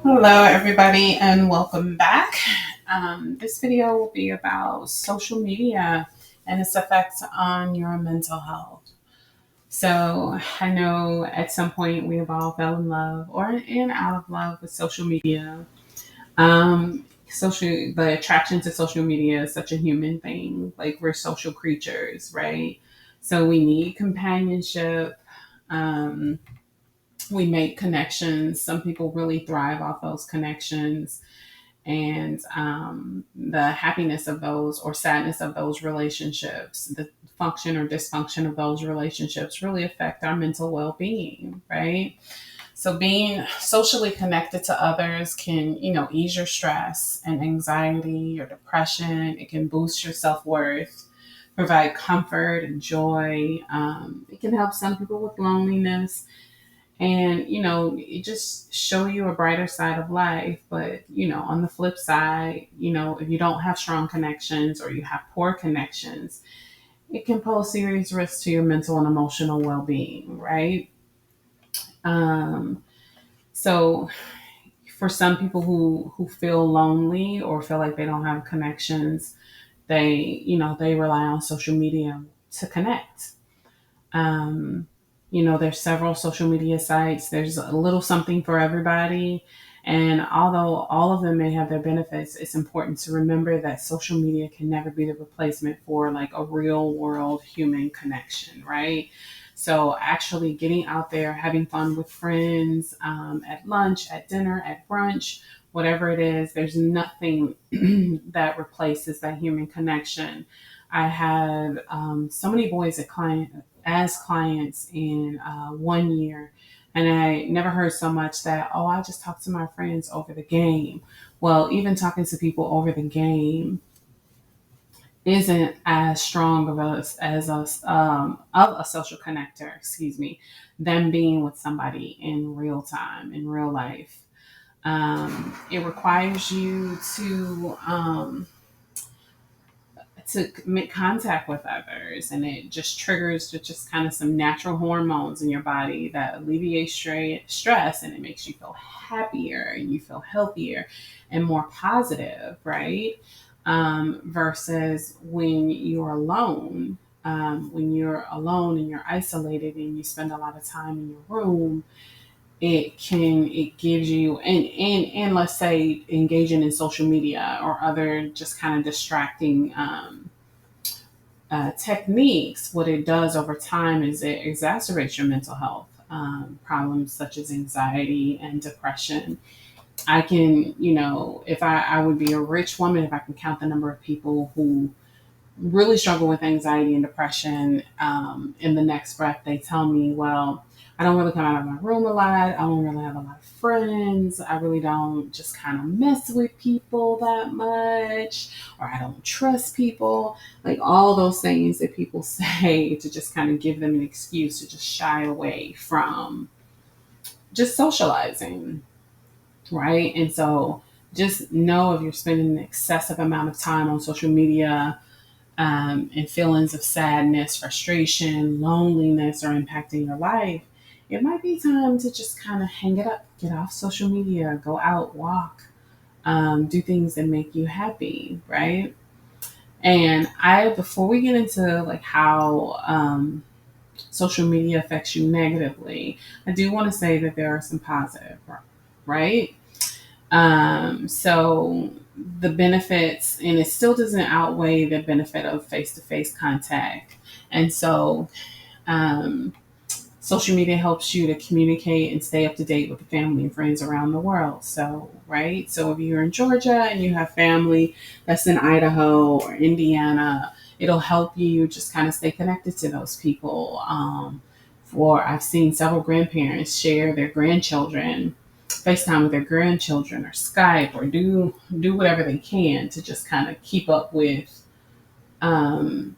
Hello, everybody, and welcome back. This video will be about social media and its effects on your mental health. So, I know at some point we have all fell in love or in out of love with social media. The attraction to social media is such a human thing. Like, we're social creatures, right? So, we need companionship. Um, we make connections. Some people really thrive off those connections, and the happiness of those or sadness of those relationships, the function or dysfunction of those relationships really affect our mental well-being, right? So being socially connected to others can, ease your stress and anxiety or depression. It can boost your self-worth, provide comfort and joy. It can help some people with loneliness, and it just show you a brighter side of life. But on the flip side, if you don't have strong connections or you have poor connections, it can pose serious risks to your mental and emotional well-being, right? Um, so for some people who feel lonely or feel like they don't have connections, they rely on social media to connect. um, there's several social media sites. There's a little something for everybody. And although all of them may have their benefits, it's important to remember that social media can never be the replacement for like a real world human connection, right? So actually getting out there, having fun with friends, at lunch, at dinner, at brunch, whatever it is, there's nothing that replaces that human connection. I had so many boys as clients in 1 year. And I never heard so much that, oh, I just talk to my friends over the game. Well, even talking to people over the game isn't as strong of a social connector, excuse me, than being with somebody in real time, in real life. It requires you to make contact with others, and it just triggers just kind of some natural hormones in your body that alleviate stress, and it makes you feel happier and you feel healthier and more positive, right? Versus when you're alone and you're isolated and you spend a lot of time in your room, it gives you, and let's say engaging in social media or other just kind of distracting techniques. What it does over time is it exacerbates your mental health problems such as anxiety and depression. I can, if I would be a rich woman if I can count the number of people who really struggle with anxiety and depression. In the next breath, they tell me, well, I don't really come out of my room a lot. I don't really have a lot of friends. I really don't just kind of mess with people that much, or I don't trust people. Like all those things that people say to just kind of give them an excuse to just shy away from just socializing, right? And so just know if you're spending an excessive amount of time on social media, and feelings of sadness, frustration, loneliness are impacting your life, it might be time to just kind of hang it up, get off social media, go out, walk, do things that make you happy, right? And before we get into like how social media affects you negatively, I do want to say that there are some positive, right? So the benefits, and it still doesn't outweigh the benefit of face to face contact. And so, um, social media helps you to communicate and stay up to date with the family and friends around the world. So, right? So, if you're in Georgia and you have family that's in Idaho or Indiana, it'll help you just kind of stay connected to those people. For I've seen several grandparents share their grandchildren, FaceTime with their grandchildren, or Skype, or do whatever they can to just kind of keep up with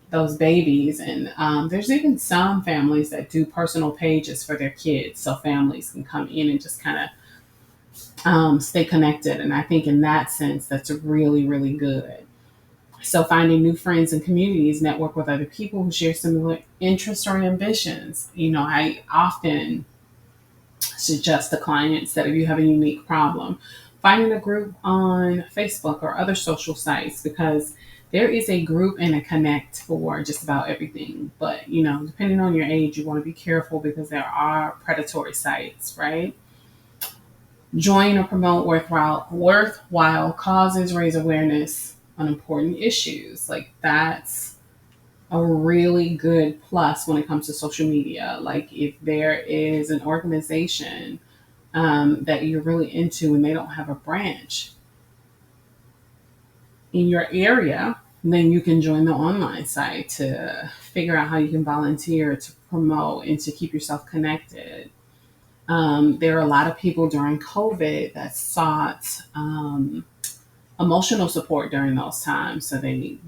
those babies. And there's even some families that do personal pages for their kids so families can come in and just kind of stay connected. And I think in that sense, that's really, really good. So finding new friends and communities, network with other people who share similar interests or ambitions. I often suggest to clients that if you have a unique problem, finding a group on Facebook or other social sites, because there is a group and a connect for just about everything. But, depending on your age, you want to be careful because there are predatory sites, right? Join or promote worthwhile causes, raise awareness on important issues. Like that's a really good plus when it comes to social media. Like if there is an organization that you're really into and they don't have a branch in your area, then you can join the online site to figure out how you can volunteer to promote and to keep yourself connected. There are a lot of people during COVID that sought emotional support during those times, so they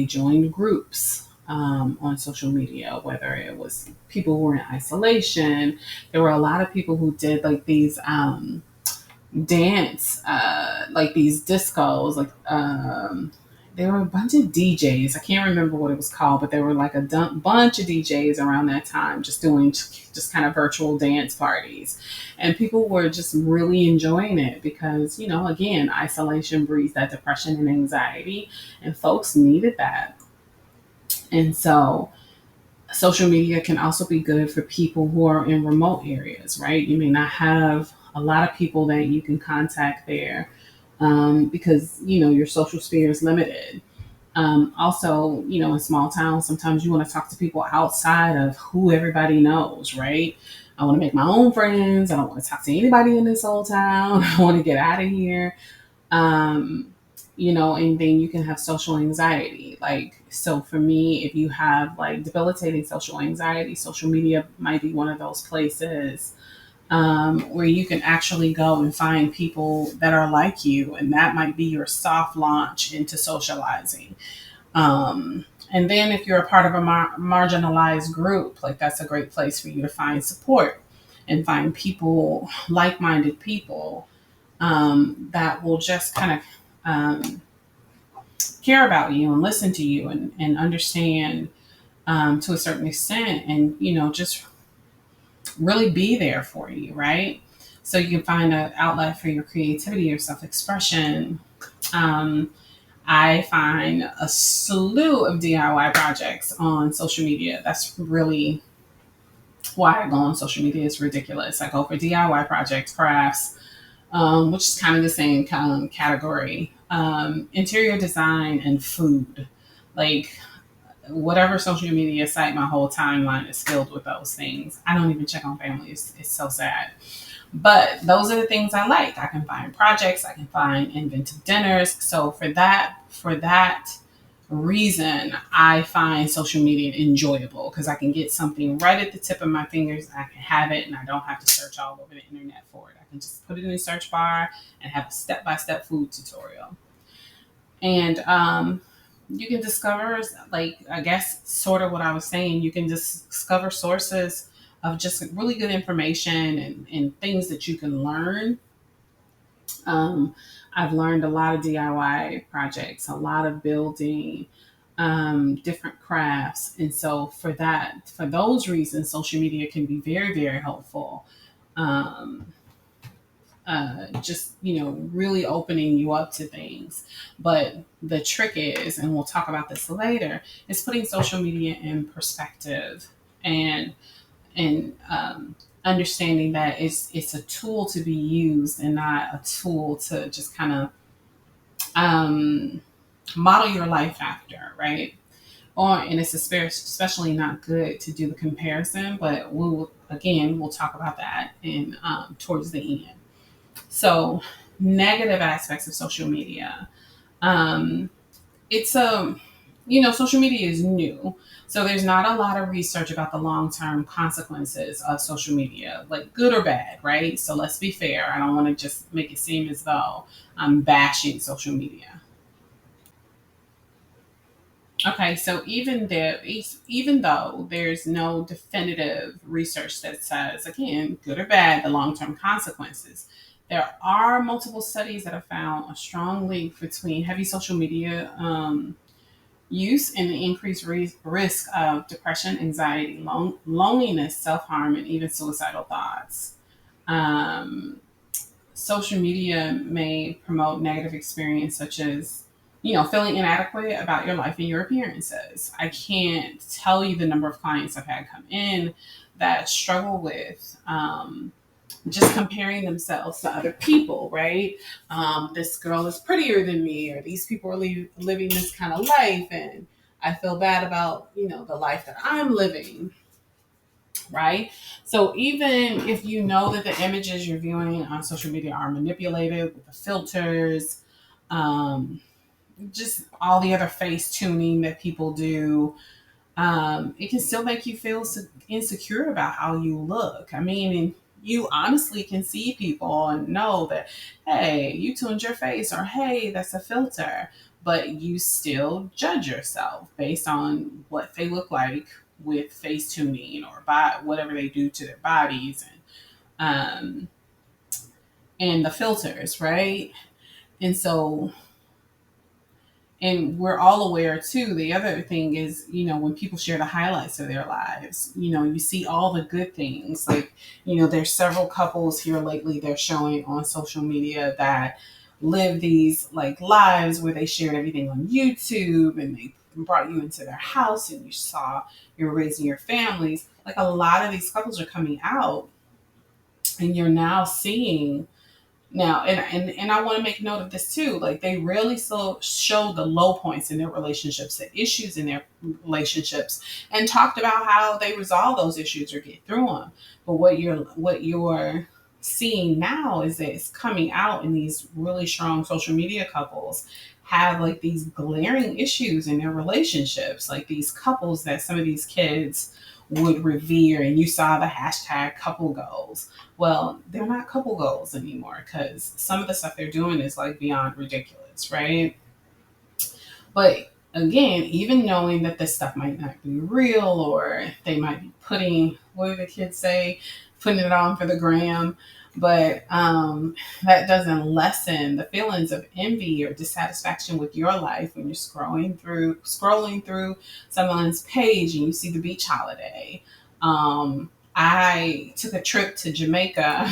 joined groups on social media, whether it was people who were in isolation. There were a lot of people who did like these dance, like these discos, like there were a bunch of DJs. I can't remember what it was called, but there were like a bunch of DJs around that time just doing just kind of virtual dance parties. And people were just really enjoying it because, again, isolation breeds that depression and anxiety, and folks needed that. And so social media can also be good for people who are in remote areas, right? You may not have a lot of people that you can contact there because your social sphere is limited. Also, in small towns, sometimes you want to talk to people outside of who everybody knows, right? I want to make my own friends. I don't want to talk to anybody in this whole town. I want to get out of here. Um, and then you can have social anxiety. Like, so for me, if you have like debilitating social anxiety, social media might be one of those places where you can actually go and find people that are like you, and that might be your soft launch into socializing. And then if you're a part of a marginalized group, like that's a great place for you to find support and find people, like-minded people that will just kind of care about you and listen to you and understand to a certain extent, and just really be there for you, right? So you can find an outlet for your creativity or self-expression. Um, I find a slew of DIY projects on social media. That's really why I go on social media. It's ridiculous. I go for DIY projects, crafts, which is kind of the same kind of category. Interior design and food. Like whatever social media site, my whole timeline is filled with those things. I don't even check on family. It's so sad. But those are the things I like. I can find projects, I can find inventive dinners. So for that reason, I find social media enjoyable because I can get something right at the tip of my fingers. I can have it and I don't have to search all over the internet for it. I can just put it in the search bar and have a step-by-step food tutorial. And you can discover, like, I guess sort of what I was saying, you can just discover sources of just really good information and things that you can learn. um, I've learned a lot of DIY projects, a lot of building, different crafts. And so for those reasons, social media can be very, very helpful. um, just really opening you up to things. But the trick is, and we'll talk about this later, is putting social media in perspective, and understanding that it's a tool to be used and not a tool to just kind of um, model your life after, right? And it's especially not good to do the comparison, but we'll talk about that in towards the end. So, negative aspects of social media. Um, it's social media is new, so there's not a lot of research about the long-term consequences of social media, like good or bad, right? So let's be fair. I don't want to just make it seem as though I'm bashing social media. Okay, so even though there's no definitive research that says, again, good or bad, the long-term consequences, there are multiple studies that have found a strong link between heavy social media use and the increased risk of depression, anxiety, loneliness, self-harm, and even suicidal thoughts. Um, Social media may promote negative experience such as feeling inadequate about your life and your appearances. I can't tell you the number of clients I've had come in that struggle with just comparing themselves to other people, right? This girl is prettier than me, or these people are living this kind of life, and I feel bad about the life that I'm living, right? So even if you know that the images you're viewing on social media are manipulated with the filters, um, just all the other face tuning that people do, it can still make you feel insecure about how you look. I mean, and you honestly can see people and know that, hey, you tuned your face, or hey, that's a filter, but you still judge yourself based on what they look like with face tuning or by whatever they do to their bodies um, and the filters, right? And so and we're all aware too, the other thing is when people share the highlights of their lives, you see all the good things, like there's several couples here lately they're showing on social media that live these like lives where they shared everything on YouTube, and they brought you into their house and you saw you're raising your families. Like a lot of these couples are coming out, and you're now seeing now, and I want to make note of this too. Like they really show the low points in their relationships, the issues in their relationships, and talked about how they resolve those issues or get through them. But what you're seeing now is that it's coming out in these really strong social media couples have like these glaring issues in their relationships, like these couples that some of these kids would revere, and you saw the hashtag couple goals. Well, they're not couple goals anymore because some of the stuff they're doing is like beyond ridiculous, right? But again, even knowing that this stuff might not be real, or they might be putting, what do the kids say, putting it on for the gram, but that doesn't lessen the feelings of envy or dissatisfaction with your life when you're scrolling through someone's page and you see the beach holiday. I took a trip to Jamaica.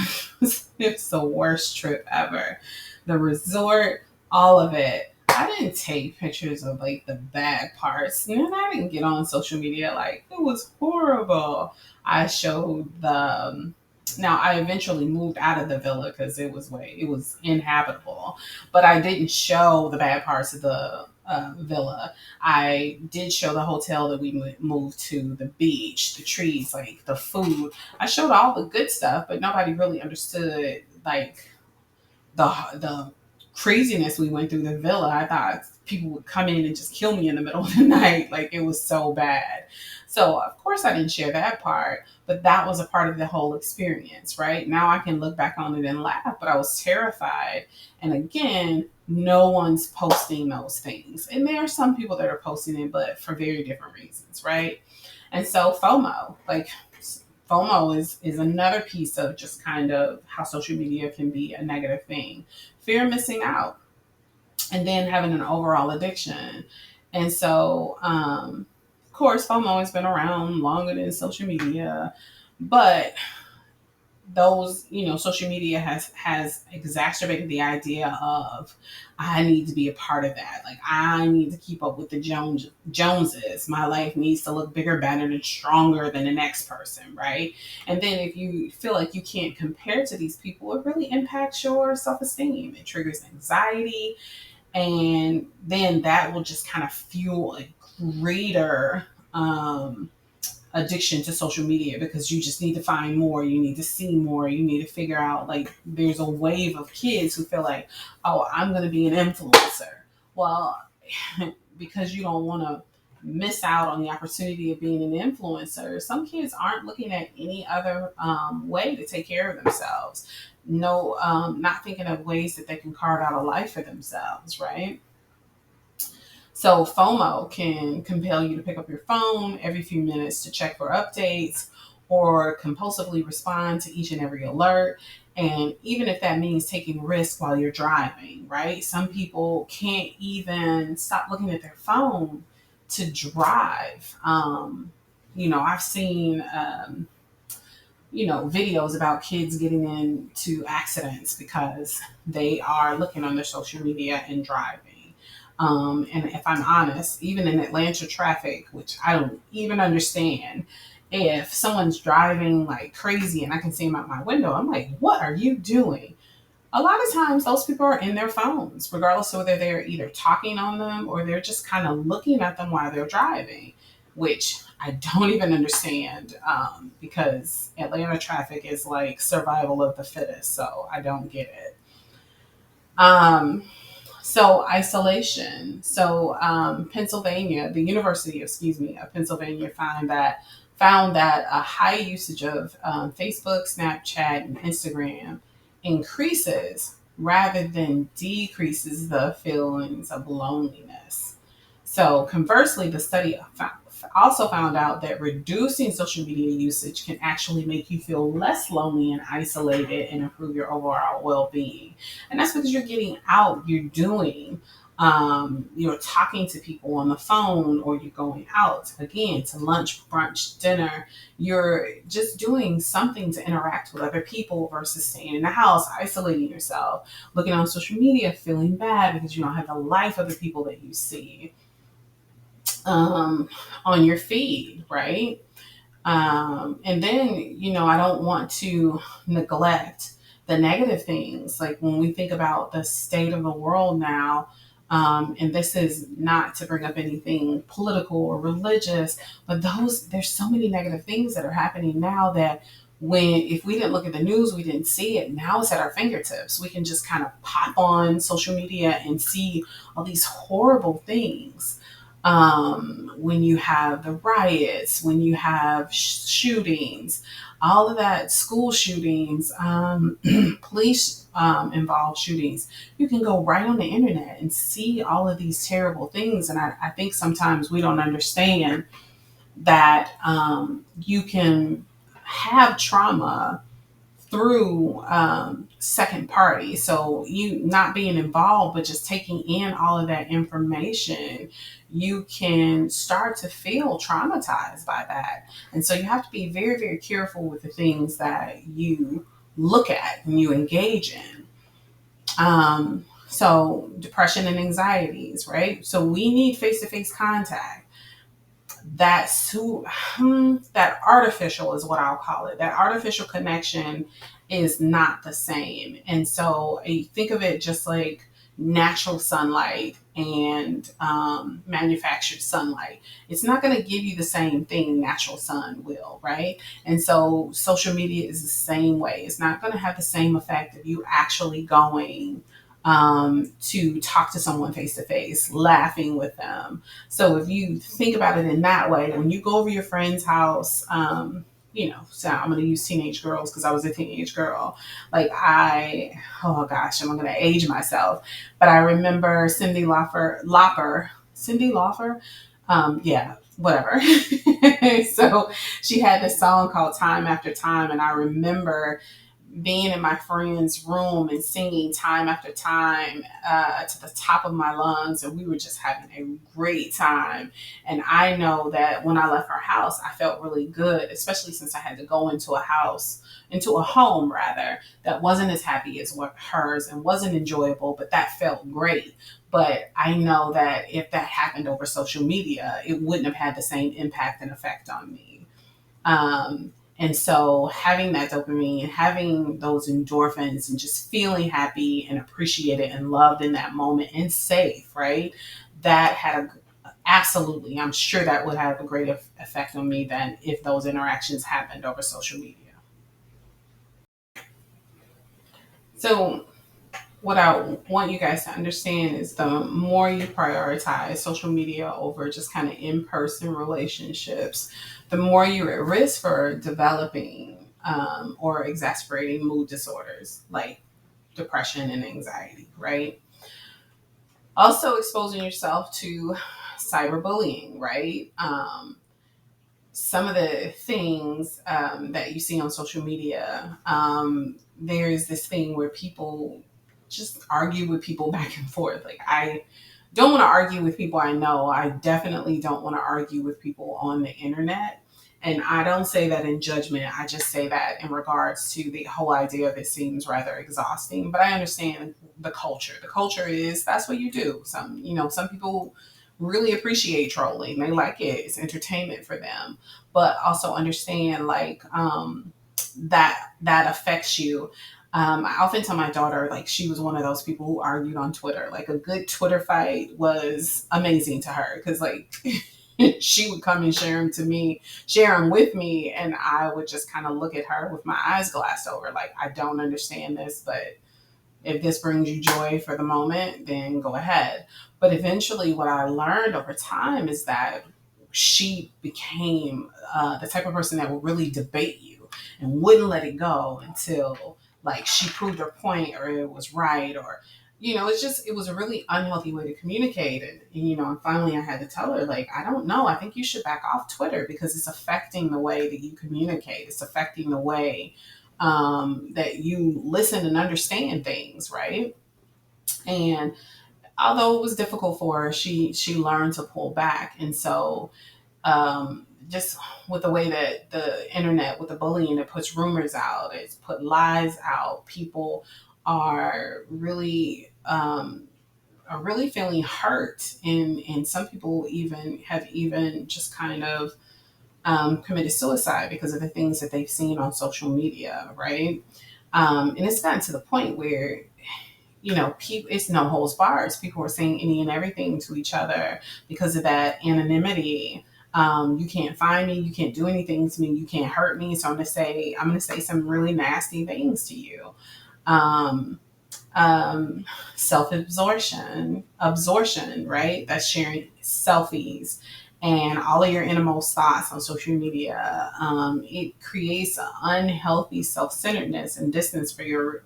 It's the worst trip ever. The resort, all of it. I didn't take pictures of like the bad parts. I didn't get on social media like it was horrible. I showed now I eventually moved out of the villa because it was inhabitable, but I didn't show the bad parts of the villa. I did show the hotel that we moved to, the beach, the trees, like the food. I showed all the good stuff, but nobody really understood like the craziness we went through the villa. I thought people would come in and just kill me in the middle of the night. Like it was so bad. So of course I didn't share that part, but that was a part of the whole experience, right? Now I can look back on it and laugh, but I was terrified. And again, no one's posting those things. And there are some people that are posting it, but for very different reasons, right? And so FOMO is another piece of just kind of how social media can be a negative thing. Fear of missing out, and then having an overall addiction. And so, of course, FOMO has been around longer than social media, but social media has exacerbated the idea of I need to be a part of that. Like I need to keep up with the Joneses. My life needs to look bigger, better, and stronger than the next person, right? And then if you feel like you can't compare to these people, it really impacts your self-esteem. It triggers anxiety, and then that will just kind of fuel a greater addiction to social media, because you just need to find more, you need to see more, you need to figure out, like there's a wave of kids who feel like, oh, I'm going to be an influencer. Well, because you don't want to miss out on the opportunity of being an influencer, some kids aren't looking at any other way to take care of themselves. No, not thinking of ways that they can carve out a life for themselves, right? So FOMO can compel you to pick up your phone every few minutes to check for updates or compulsively respond to each and every alert. And even if that means taking risks while you're driving, right? Some people can't even stop looking at their phone to drive. I've seen videos about kids getting into accidents because they are looking on their social media and driving. And if I'm honest, even in Atlanta traffic, which I don't even understand, if someone's driving like crazy and I can see them out my window, I'm like, what are you doing? A lot of times those people are in their phones, regardless of whether they're either talking on them or they're just kind of looking at them while they're driving, which I don't even understand, because Atlanta traffic is like survival of the fittest. So I don't get it. Um, so isolation. So Pennsylvania, the University, excuse me, of Pennsylvania found that a high usage of Facebook, Snapchat, and Instagram increases rather than decreases the feelings of loneliness. So conversely, the study also found out that reducing social media usage can actually make you feel less lonely and isolated and improve your overall well-being. And that's because you're getting out, you're doing, you're talking to people on the phone, or you're going out again to lunch, brunch, dinner. You're just doing something to interact with other people versus staying in the house, isolating yourself, looking on social media, feeling bad because you don't have the life of the people that you see um, on your feed, right? And then, I don't want to neglect the negative things. Like when we think about the state of the world now, and this is not to bring up anything political or religious, but there's so many negative things that are happening now that if we didn't look at the news, we didn't see it. Now it's at our fingertips. We can just kind of pop on social media and see all these horrible things. When you have the riots, when you have shootings, all of that, school shootings, police involved shootings, you can go right on the internet and see all of these terrible things. And I think sometimes we don't understand that you can have trauma through second party. So you not being involved, but just taking in all of that information, you can start to feel traumatized by that. And so you have to be very, very careful with the things that you look at and you engage in. So depression and anxieties, right? So we need face-to-face contact. That artificial is what I'll call it. That artificial connection is not the same. And so you think of it just like natural sunlight and manufactured sunlight. It's not going to give you the same thing natural sun will, right? And so social media is the same way. It's not going to have the same effect of you actually going to talk to someone face to face, laughing with them. So if you think about it in that way, when you go over your friend's house, so I'm going to use teenage girls because I was a teenage girl. Like oh gosh, I'm going to age myself, but I remember Cindy Lauper, yeah, whatever. So she had this song called Time After Time, and I remember being in my friend's room and singing time after time to the top of my lungs, and we were just having a great time. And I know that when I left her house, I felt really good, especially since I had to go into a home rather, that wasn't as happy as what hers and wasn't enjoyable, but that felt great. But I know that if that happened over social media, it wouldn't have had the same impact and effect on me. And so having that dopamine, having those endorphins and just feeling happy and appreciated and loved in that moment and safe, right? That had absolutely, I'm sure that would have a greater effect on me than if those interactions happened over social media. So what I want you guys to understand is the more you prioritize social media over just kind of in person relationships, the more you're at risk for developing or exacerbating mood disorders like depression and anxiety, right? Also, exposing yourself to cyberbullying, right? Some of the things that you see on social media, there's this thing where people just argue with people back and forth. Like, I don't want to argue with people I know. I definitely don't want to argue with people on the internet. And I don't say that in judgment. I just say that in regards to the whole idea of it seems rather exhausting. But I understand the culture. The culture is that's what you do. Some people really appreciate trolling. They like it. It's entertainment for them. But also understand that affects you. I often tell my daughter, like, she was one of those people who argued on Twitter. Like, a good Twitter fight was amazing to her because, like, she would come and share them with me, and I would just kind of look at her with my eyes glassed over, like, I don't understand this, but if this brings you joy for the moment, then go ahead. But eventually, what I learned over time is that she became the type of person that would really debate you and wouldn't let it go until like she proved her point or it was right or it was a really unhealthy way to communicate and finally I had to tell her, like, I don't know, I think you should back off Twitter because it's affecting the way that you communicate. It's affecting the way that you listen and understand things, right? And although it was difficult for her, she learned to pull back. And so just with the way that the internet, with the bullying, it puts rumors out, it's put lies out. People are really feeling hurt, and some people even have even just kind of committed suicide because of the things that they've seen on social media, right? And it's gotten to the point where people, it's no holds bars. People are saying any and everything to each other because of that anonymity. You can't find me, you can't do anything to me, you can't hurt me. So I'm gonna say some really nasty things to you. Um, absorption, right? That's sharing selfies and all of your innermost thoughts on social media. It creates an unhealthy self-centeredness and distance for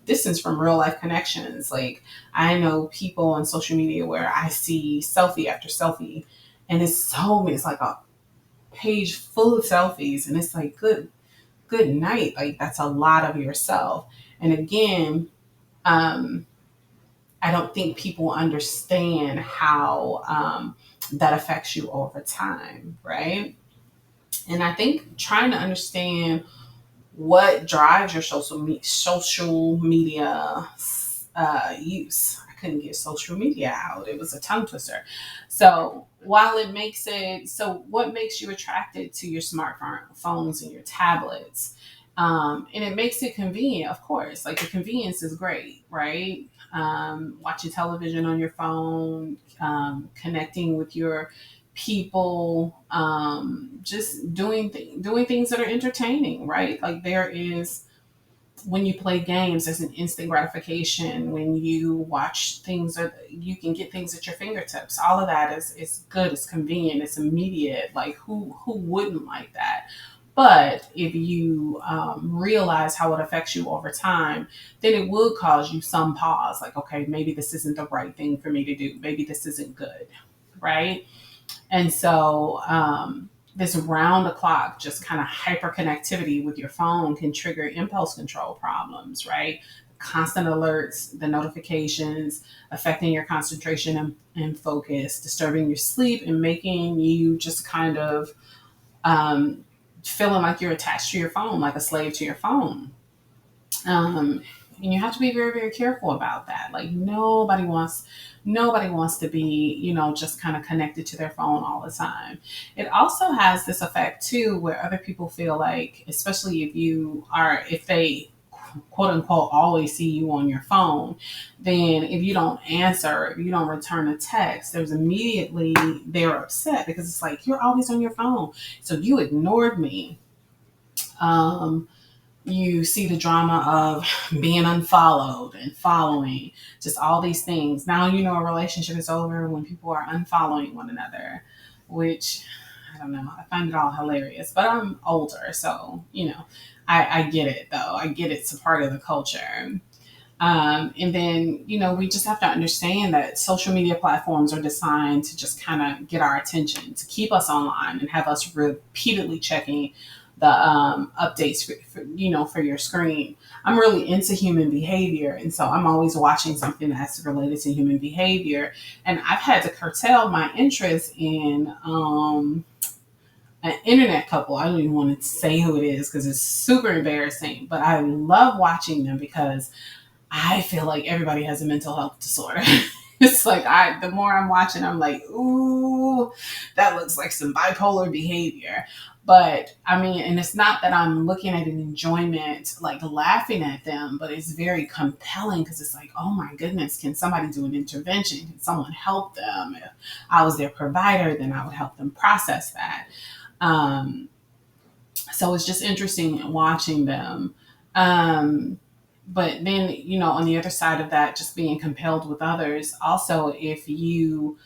distance from real life connections. Like, I know people on social media where I see selfie after selfie, and it's like a page full of selfies, and it's like good night. Like, that's a lot of yourself. And again, um, I don't think people understand how that affects you over time, right? And I think trying to understand what drives your social media use. I couldn't get social media out. It was a tongue twister. So while it makes it so, what makes you attracted to your smartphones and your tablets? And it makes it convenient, of course. Like, the convenience is great, right? Watching television on your phone, connecting with your people, just doing things that are entertaining, right? Like, there is, when you play games, there's an instant gratification. When you watch things, that you can get things at your fingertips. All of that is good. It's convenient. It's immediate. Like, who wouldn't like that? But if you realize how it affects you over time, then it would cause you some pause. Like, okay, maybe this isn't the right thing for me to do. Maybe this isn't good, right? And so this round the clock, just kind of hyperconnectivity with your phone can trigger impulse control problems, right? Constant alerts, the notifications, affecting your concentration and focus, disturbing your sleep, and making you just kind of um, feeling like you're attached to your phone, like a slave to your phone. Um, and you have to be very, very careful about that. Like, nobody wants to be, just kind of connected to their phone all the time. It also has this effect too, where other people feel like, especially if they quote unquote always see you on your phone, then if you don't answer, if you don't return a text, there's immediately they're upset because it's like, you're always on your phone. So you ignored me. Um, you see the drama of being unfollowed and following, just all these things. Now a relationship is over when people are unfollowing one another, which I don't know. I find it all hilarious, but I'm older, so I get it though. I get it's a part of the culture. And then, we just have to understand that social media platforms are designed to just kind of get our attention, to keep us online and have us repeatedly checking the updates for your screen. I'm really into human behavior, and so I'm always watching something that's related to human behavior. And I've had to curtail my interest in an internet couple. I don't even want to say who it is because it's super embarrassing, but I love watching them because I feel like everybody has a mental health disorder. It's like the more I'm watching, I'm like, ooh, that looks like some bipolar behavior. But I mean, and it's not that I'm looking at an enjoyment, like laughing at them, but it's very compelling because it's like, oh my goodness, can somebody do an intervention? Can someone help them? If I was their provider, then I would help them process that. Um, so it's just interesting watching them. Um, but then, on the other side of that, just being compelled with others. Also, if you,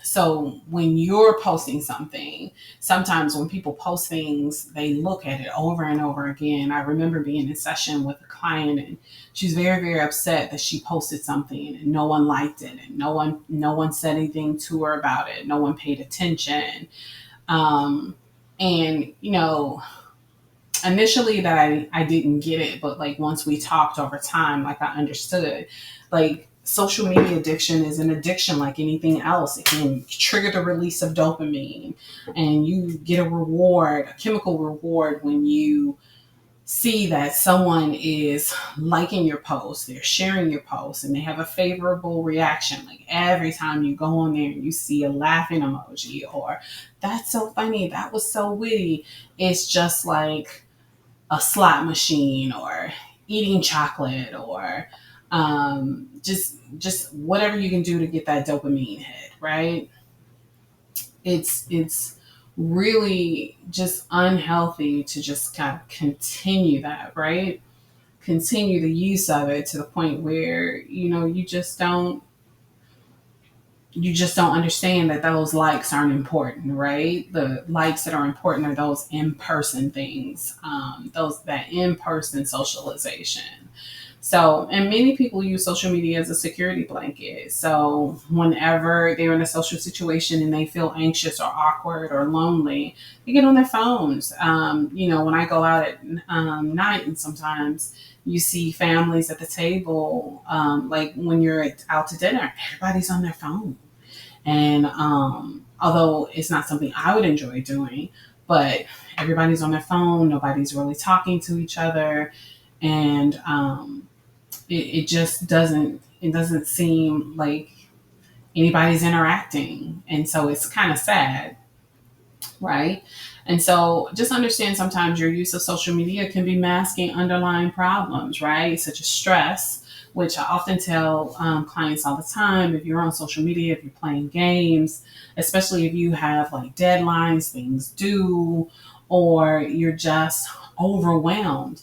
so when you're posting something, sometimes when people post things, they look at it over and over again. I remember being in session with a client, and she's very, very upset that she posted something and no one liked it, and no one said anything to her about it. No one paid attention. Um, and initially that I didn't get it, but like once we talked over time, like I understood. Like social media addiction is an addiction like anything else. It can trigger the release of dopamine, and you get a reward, a chemical reward, when you see that someone is liking your post, they're sharing your post, and they have a favorable reaction. Like every time you go on there and you see a laughing emoji, or that's so funny, that was so witty, it's just like a slot machine, or eating chocolate, or just whatever you can do to get that dopamine hit, right? It's really just unhealthy to just kind of continue that, right? Continue the use of it to the point where you just don't understand that those likes aren't important, right? The likes that are important are those in-person things, those that in-person socialization. So, and many people use social media as a security blanket. So, whenever they're in a social situation and they feel anxious or awkward or lonely, they get on their phones. When I go out at night, and sometimes you see families at the table, like when you're out to dinner, everybody's on their phone. And although it's not something I would enjoy doing, but everybody's on their phone, nobody's really talking to each other. And it just doesn't seem like anybody's interacting. And so it's kind of sad, right? And so just understand sometimes your use of social media can be masking underlying problems, right? Such as stress, which I often tell clients all the time. If you're on social media, if you're playing games, especially if you have like deadlines, things due, or you're just overwhelmed,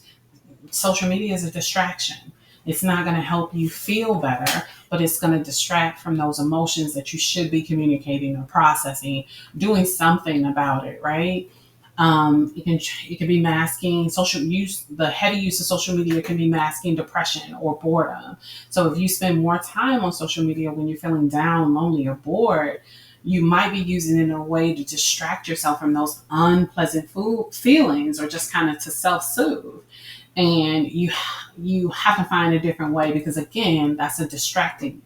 social media is a distraction. It's not going to help you feel better, but it's going to distract from those emotions that you should be communicating or processing, doing something about it, right? It can be masking social use. The heavy use of social media can be masking depression or boredom. So if you spend more time on social media when you're feeling down, lonely, or bored, you might be using it in a way to distract yourself from those unpleasant feelings, or just kind of to self-soothe. And you have to find a different way, because again, that's a distraction,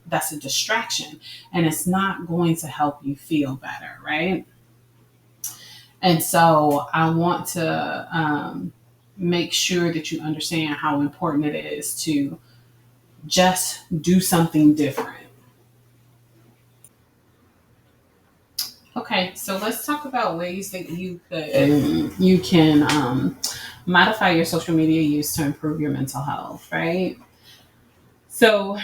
and it's not going to help you feel better, right? And so I want to make sure that you understand how important it is to just do something different. Okay, so let's talk about ways that you can modify your social media use to improve your mental health, right? So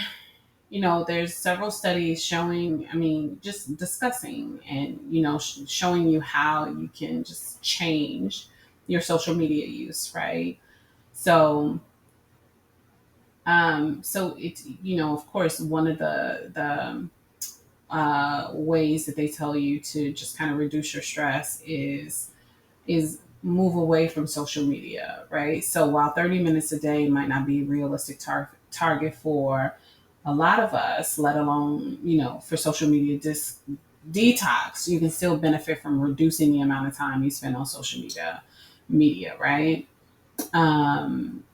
there's several studies showing, I mean, just discussing and, showing you how you can just change your social media use, right? So, so it's, of course, one of the ways that they tell you to just kind of reduce your stress is move away from social media, right? So while 30 minutes a day might not be a realistic target for a lot of us, let alone, for social media detox, you can still benefit from reducing the amount of time you spend on social media, right? Um,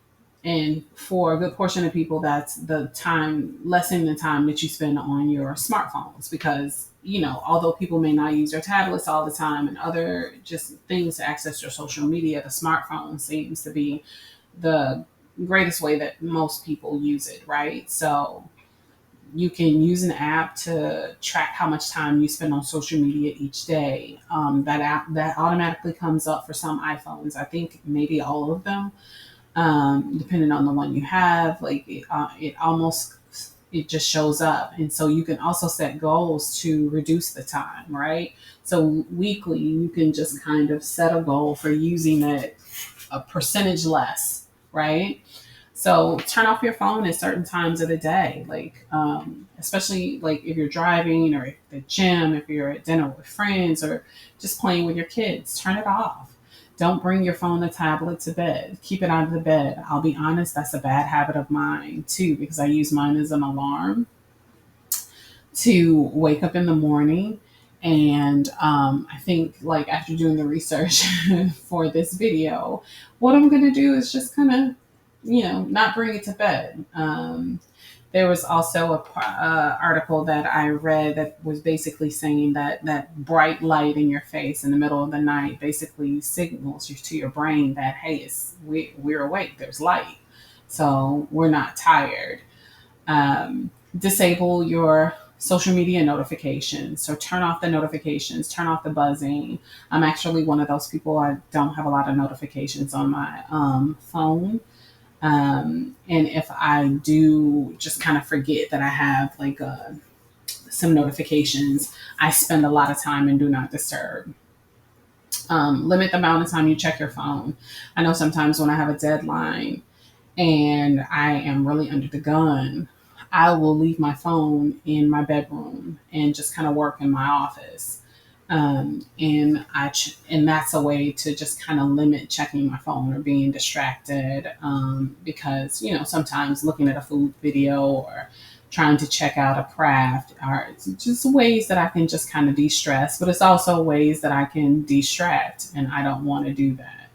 And for a good portion of people, that's the time, lessening the time that you spend on your smartphones. Because, although people may not use their tablets all the time and other just things to access your social media, the smartphone seems to be the greatest way that most people use it, right? So you can use an app to track how much time you spend on social media each day. That app that automatically comes up for some iPhones. I think maybe all of them, depending on the one you have. Like it almost it just shows up, and so you can also set goals to reduce the time, right? So weekly, you can just kind of set a goal for using it a percentage less, right? So turn off your phone at certain times of the day, like especially like if you're driving or at the gym, if you're at dinner with friends or just playing with your kids, turn it off. Don't bring your phone or tablet to bed. Keep it out of the bed. I'll be honest, that's a bad habit of mine too, because I use mine as an alarm to wake up in the morning. And I think, like, after doing the research for this video, what I'm going to do is just kind of, not bring it to bed. There was also a article that I read that was basically saying that that bright light in your face in the middle of the night basically signals you to your brain that, hey, we're awake. There's light, so we're not tired. Disable your social media notifications. So turn off the notifications, turn off the buzzing. I'm actually one of those people. I don't have a lot of notifications on my phone. And if I do just kind of forget that I have like some notifications, I spend a lot of time in do not disturb. Limit the amount of time you check your phone. I know sometimes when I have a deadline and I am really under the gun, I will leave my phone in my bedroom and just kind of work in my office. And that's a way to just kind of limit checking my phone or being distracted, because sometimes looking at a food video or trying to check out a craft are just ways that I can just kind of de-stress, but it's also ways that I can distract, and I don't want to do that.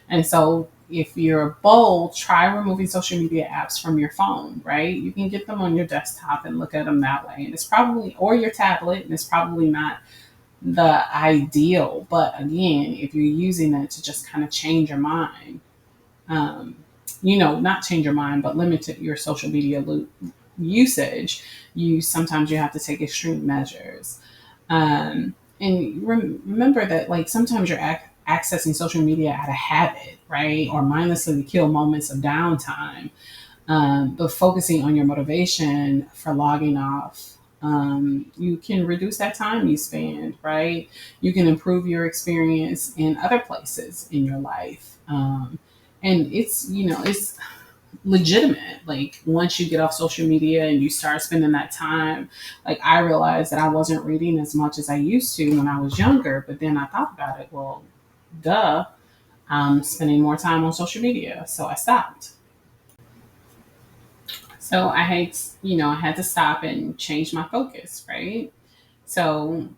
And so if you're bold, try removing social media apps from your phone, right? You can get them on your desktop and look at them that way. And it's probably, or your tablet, and it's probably not the ideal. But again, if you're using it to just kind of change your mind, um, not change your mind, but limit your social media usage, sometimes you have to take extreme measures. And remember that, like, sometimes you're accessing social media out of habit, right? Or mindlessly to kill moments of downtime. But focusing on your motivation for logging off, you can reduce that time you spend, right? You can improve your experience in other places in your life. And it's legitimate. Like, once you get off social media and you start spending that time, like, I realized that I wasn't reading as much as I used to when I was younger, but then I thought about it, well, duh, I'm spending more time on social media, so I stopped. So I had to stop and change my focus, right? So,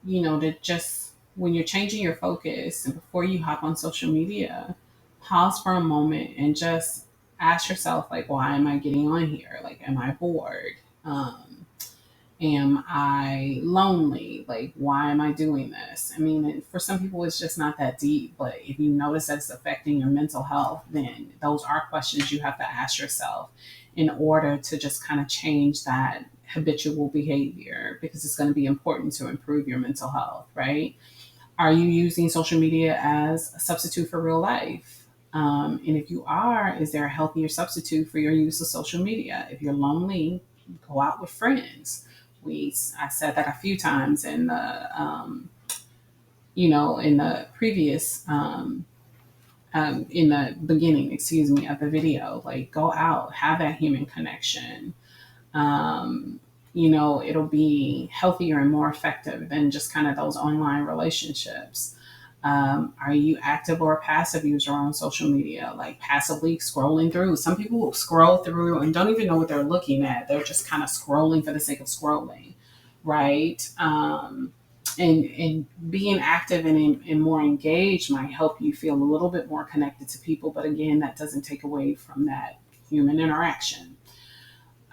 to just, when you're changing your focus and before you hop on social media, pause for a moment and just ask yourself, like, why am I getting on here? Like, am I bored? Am I lonely? Like, why am I doing this? I mean, for some people, it's just not that deep, but if you notice that it's affecting your mental health, then those are questions you have to ask yourself in order to just kind of change that habitual behavior, because it's going to be important to improve your mental health, right? Are you using social media as a substitute for real life? And if you are, is there a healthier substitute for your use of social media? If you're lonely, go out with friends. I said that a few times in the previous, in the beginning, excuse me, of the video. Like, go out, have that human connection. Um, it'll be healthier and more effective than just kind of those online relationships. Are you active or a passive user on social media? Like, passively scrolling through. Some people will scroll through and don't even know what they're looking at. They're just kind of scrolling for the sake of scrolling, right? And being active and more engaged might help you feel a little bit more connected to people. But again, that doesn't take away from that human interaction.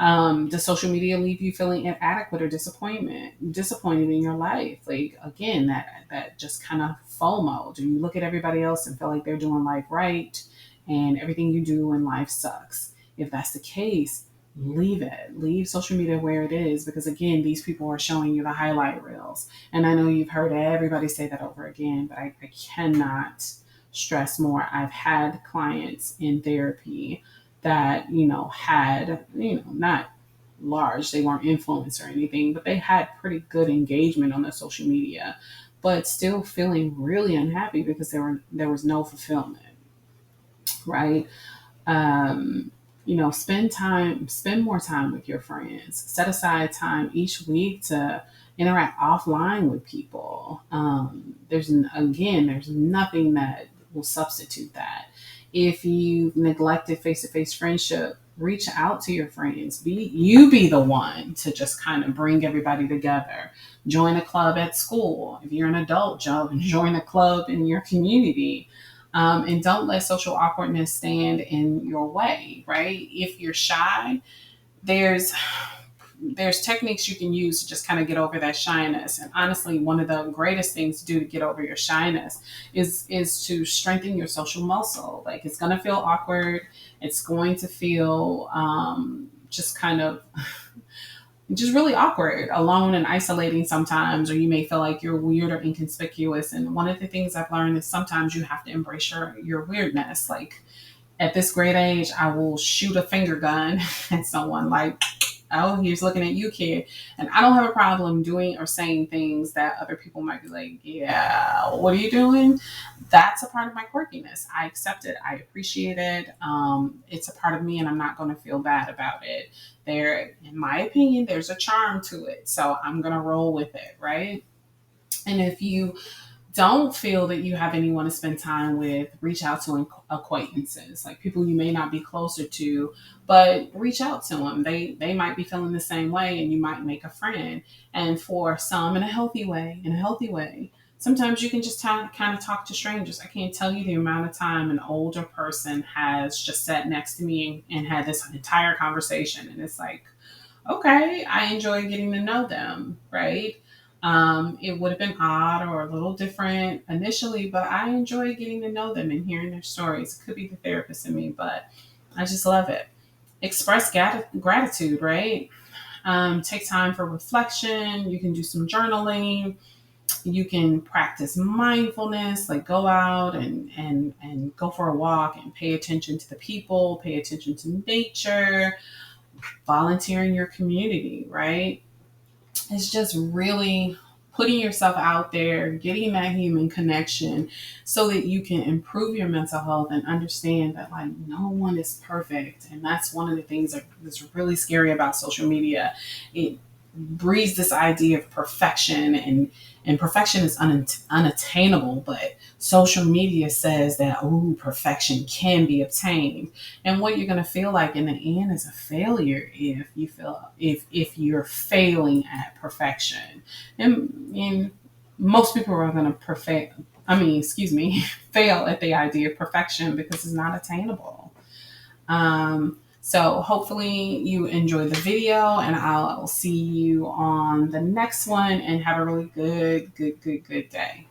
Does social media leave you feeling inadequate or disappointed in your life? Like again, that just kind of FOMO. Do you look at everybody else and feel like they're doing life right, and everything you do in life sucks? If that's the case, leave it. Leave social media where it is, because again, these people are showing you the highlight reels. And I know you've heard everybody say that over again, but I cannot stress more. I've had clients in therapy that had not large, they weren't influenced or anything, but they had pretty good engagement on their social media, but still feeling really unhappy because there was no fulfillment, right? Spend more time with your friends. Set aside time each week to interact offline with people. There's nothing that will substitute that. If you've neglected face-to-face friendship, reach out to your friends. Be the one to just kind of bring everybody together. Join a club at school. If you're an adult, join a club in your community. And don't let social awkwardness stand in your way, right? If you're shy, there's there's techniques you can use to just kind of get over that shyness. And honestly, one of the greatest things to do to get over your shyness is to strengthen your social muscle. Like it's going to feel awkward. It's going to feel just kind of just really awkward, alone and isolating sometimes, or you may feel like you're weird or inconspicuous. And one of the things I've learned is sometimes you have to embrace your weirdness. Like at this great age, I will shoot a finger gun at someone like, oh, he's looking at you, kid. And I don't have a problem doing or saying things that other people might be like, yeah, what are you doing? That's a part of my quirkiness. I accept it. I appreciate it. It's a part of me, and I'm not going to feel bad about it. There, in my opinion, there's a charm to it. So I'm going to roll with it, right? And if you don't feel that you have anyone to spend time with, reach out to acquaintances, like people you may not be closer to, but reach out to them. They might be feeling the same way, and you might make a friend. And for some, in a healthy way, sometimes you can just kind of talk to strangers. I can't tell you the amount of time an older person has just sat next to me and had this entire conversation, and it's like, okay, I enjoy getting to know them, right? It would have been odd or a little different initially, but I enjoy getting to know them and hearing their stories. It could be the therapist in me, but I just love it. Express gratitude, right? Take time for reflection. You can do some journaling. You can practice mindfulness, like go out and go for a walk and pay attention to the people, pay attention to nature, volunteer in your community, right? It's just really putting yourself out there, getting that human connection so that you can improve your mental health and understand that like no one is perfect. And that's one of the things that's really scary about social media. It breeds this idea of perfection, and perfection is unattainable, but social media says that oh, perfection can be obtained. And what you're going to feel like in the end is a failure if you're failing at perfection. And most people are going to fail at the idea of perfection because it's not attainable. So hopefully you enjoyed the video, and I'll see you on the next one, and have a really good day.